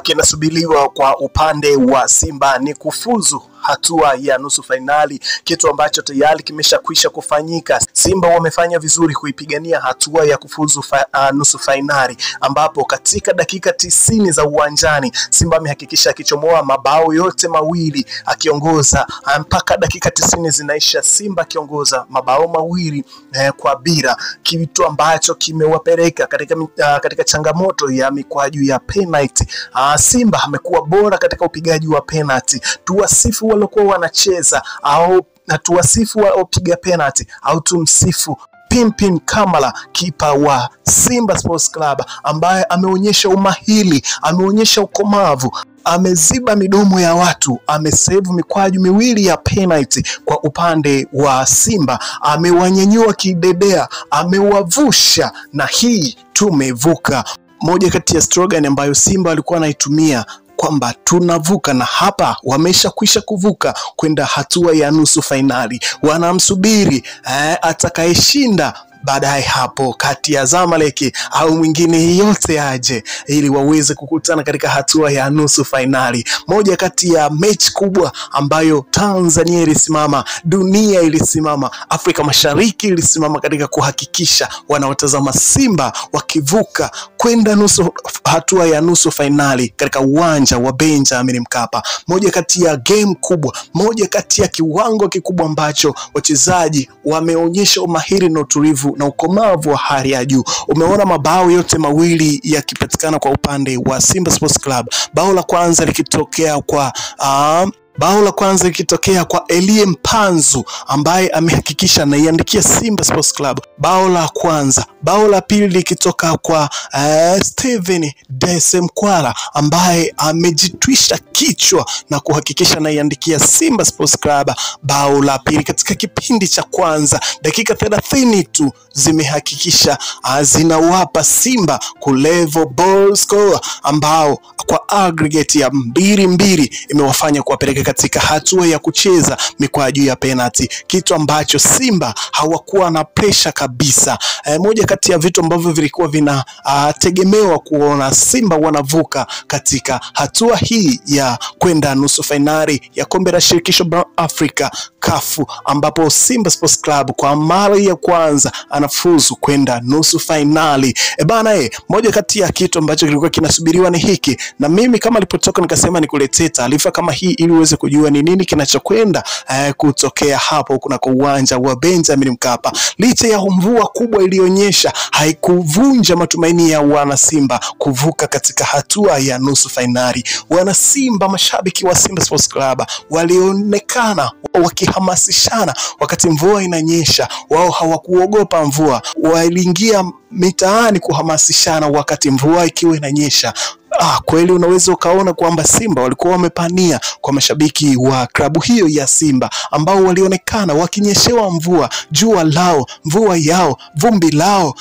Kinasubiriwa kwa upande wa Simba ni kufuzu hatua ya nusu fainali, kitu ambacho tayari kimeshakwisha kufanyika. Simba wamefanya vizuri kuipigania hatua ya kufuzu nusu fainali, ambapo katika dakika 90 za uwanjani Simba amehakikisha akichomoa mabao yote mawili akiongoza mpaka dakika 90 zinaisha, Simba akiongoza mabao mawili kwa bila, kitu ambacho kimewapeleka katika changamoto ya mikwaju ya penalty. Simba amekuwa bora katika upigaji wa penalty. Tuwasifu waliokuwa wanacheza au tuwasifu wapiga penalty au tumsifu Pimpin Kamara, kipa wa Simba Sports Club, ambaye ameonyesha umahiri, ameonyesha ukomavu, ameziba midomo ya watu, amesave mikwaju miwili ya penalty kwa upande wa Simba, amewanyanyua kidedea, amewavusha, na hii tumevuka. Moja kati ya slogan ambayo Simba walikuwa wanaitumia kwamba tunavuka, na hapa wameshakwisha kuvuka kwenda hatua ya nusu fainali. Wanamsubiri atakayeshinda baadaye hapo kati ya Zamalek au mwingine yeyote aje ili waweze kukutana katika hatua ya nusu fainali. Moja kati ya mechi kubwa ambayo Tanzania ilisimama, dunia ilisimama, Afrika Mashariki ilisimama katika kuhakikisha wanawatazama Simba wakivuka kwenda hatua ya nusu fainali katika uwanja wa Benjamin Mkapa. Moja kati ya game kubwa, moja kati ya kiwango kikubwa ambacho wachezaji wameonyesha umahiri na utulivu na ukomavu wa hali ya juu. Umeona mabao yote mawili yakipatikana kwa upande wa Simba Sports Club. Bao la kwanza likitokea kwa Elie Mpanzu, ambaye amehakikisha anaiandikia Simba Sports Club bao la kwanza. Bao la pili likitoka kwa Steven Desemkwala, ambaye amejitwisha kichwa na kuhakikisha anaiandikia Simba Sports Club bao la pili katika kipindi cha kwanza. Dakika 30 tu zimehakikisha zinawapa Simba ku level ball score, ambao kwa aggregate ya 2-2 imewafanya kuwapeleka katika hatua ya kucheza mikwaju ya penalty, kitu ambacho Simba hawakuwa na pressure kabisa. Moja kati ya vitu ambavyo vilikuwa vinategemewa kuona Simba wanavuka katika hatua hii ya kwenda nusu fainali ya kombe la shirikisho Afrika CAF, ambapo Simba Sports Club kwa mara ya kwanza anafuzu kwenda nusu fainali. Moja kati ya kitu ambacho kilikuwa kinasubiriwa ni hiki, na mimi kama nilipotoka nikasema nikuletee taarifa kama hii ili uweze kujua ni nini kinachokwenda kutokea hapo kuna kwa uwanja wa Benjamin Mkapa. Licha ya mvua kubwa iliyonyesha, haikuvunja matumaini ya wana Simba kuvuka katika hatua ya nusu fainali. Wana Simba, mashabiki wa Simba Sports Club walionekana wakihamasishana wakati mvua inanyesha. Wao hawakuogopa mvua, waliingia mitaani kuhamasishana wakati mvua ikiwa inanyesha. Kweli unaweza ukaona kwamba Simba walikuwa wamepania kwa mashabiki wa klabu hiyo ya Simba, ambao walionekana wakinyeshewa mvua, jua lao, mvua yao, vumbi lao,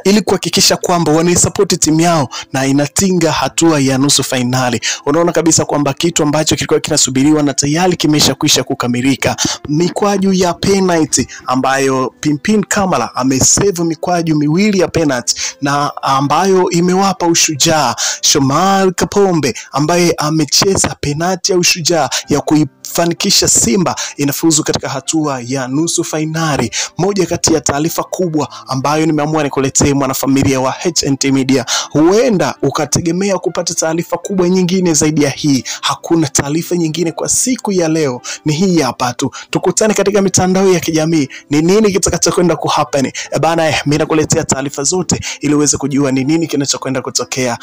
ili kuhakikisha kwamba wanaisupport timu yao na inatinga hatua ya nusu fainali. Unaona kabisa kwamba kitu ambacho kilikuwa kinasubiriwa na tayari kimeshakwisha kukamilika. Mikwaju ya penalty ambayo Pimpin Kamara amesave mikwaju miwili ya penalty, na ambayo imewapa ushujaa Shomari Kapombe, ambaye amecheza penalty ya ushujaa ya kuifanikisha Simba inafuzu katika hatua ya nusu fainali. Moja kati ya taarifa kubwa ambayo nimeamua nikuletee mwanafamilia wa HNT Media. Huenda ukategemea kupata taarifa kubwa nyingine zaidi ya hii. Hakuna taarifa nyingine kwa siku ya leo, ni hii hapa tu. Tukutane katika mitandao ya kijamii, ni nini kitakachokwenda kuhappen. Mimi nakuletea taarifa zote ili uweze kujua ni nini kinachokwenda kutokea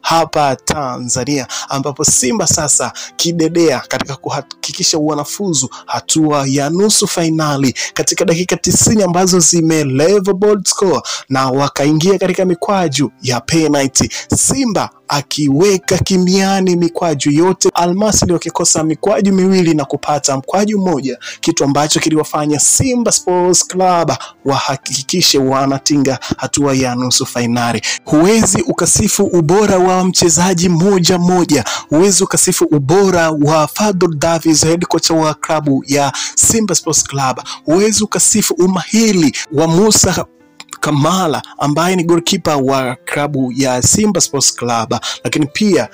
hapa Tanzania, ambapo Simba sasa kidedea katika kuhakikisha wanafuzu hatua ya nusu fainali katika dakika 90 ambazo zime level ball score na wakaingia katika mikwaju ya penalty. Simba akiweka kimiani mikwaju yote, Almasri wakikosa mikwaju miwili na kupata mkwaju mmoja, kitu ambacho kiliwafanya Simba Sports Club wahakikishe wanatinga hatua ya nusu fainali. Huwezi ukasifu ubora wa mchezaji moja moja, huwezi ukasifu ubora wa Fadlu Davids, head coach wa klabu ya Simba Sports Club, huwezi ukasifu umahiri wa Musa Kamala ambaye ni goalkeeper wa klabu ya Simba Sports Club, lakini pia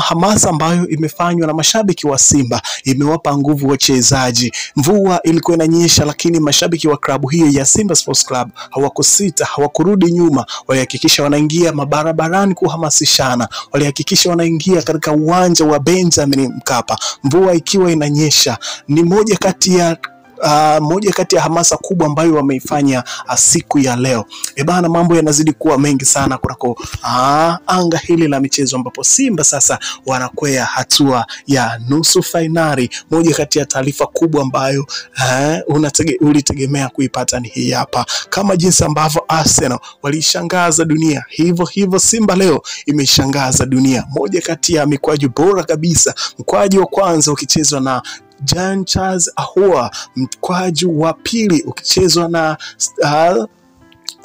hamasa ambayo imefanywa na mashabiki wa Simba imewapa nguvu wachezaji. Mvua ilikuwa inanyesha, lakini mashabiki wa klabu hiyo ya Simba Sports Club hawakusita, hawakurudi nyuma, walihakikisha wanaingia mabarabarani kuhamasishana, walihakikisha wanaingia katika uwanja wa Benjamin Mkapa mvua ikiwa inanyesha. Ni moja kati ya hamasa kubwa ambayo wameifanya siku ya leo. Bana, mambo yanazidi kuwa mengi sana kunako anga hili la michezo, ambapo Simba sasa wanakwea hatua ya nusu fainali. Moja kati ya taarifa kubwa ambayo ulitegemea kuipata ni hii hapa. Kama jinsi ambavyo Arsenal walishangaza dunia, hivyo hivyo Simba leo imeshangaza dunia. Moja kati ya mikwaju bora kabisa, mkwaju wa kwanza ukichezwa na Jean Charles Ahoua, mkwaju wa pili ukichezwa na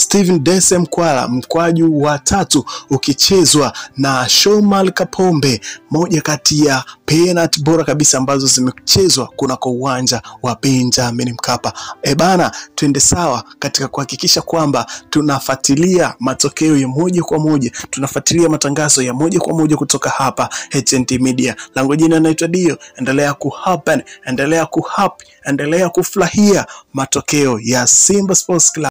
Steven Dese Mkwala, mkwaju wa tatu ukichezwa na Shomal Kapombe. Moja kati ya penalty bora kabisa ambazo zimechezwa kunako uwanja wa Benjamin Mkapa. Bana, twende sawa katika kuhakikisha kwamba tunafuatilia matokeo ya moja kwa moja, tunafuatilia matangazo ya moja kwa moja kutoka hapa HNT Media. Langu jina naitwa Dio. Endelea endelea kufurahia matokeo ya Simba Sports Club.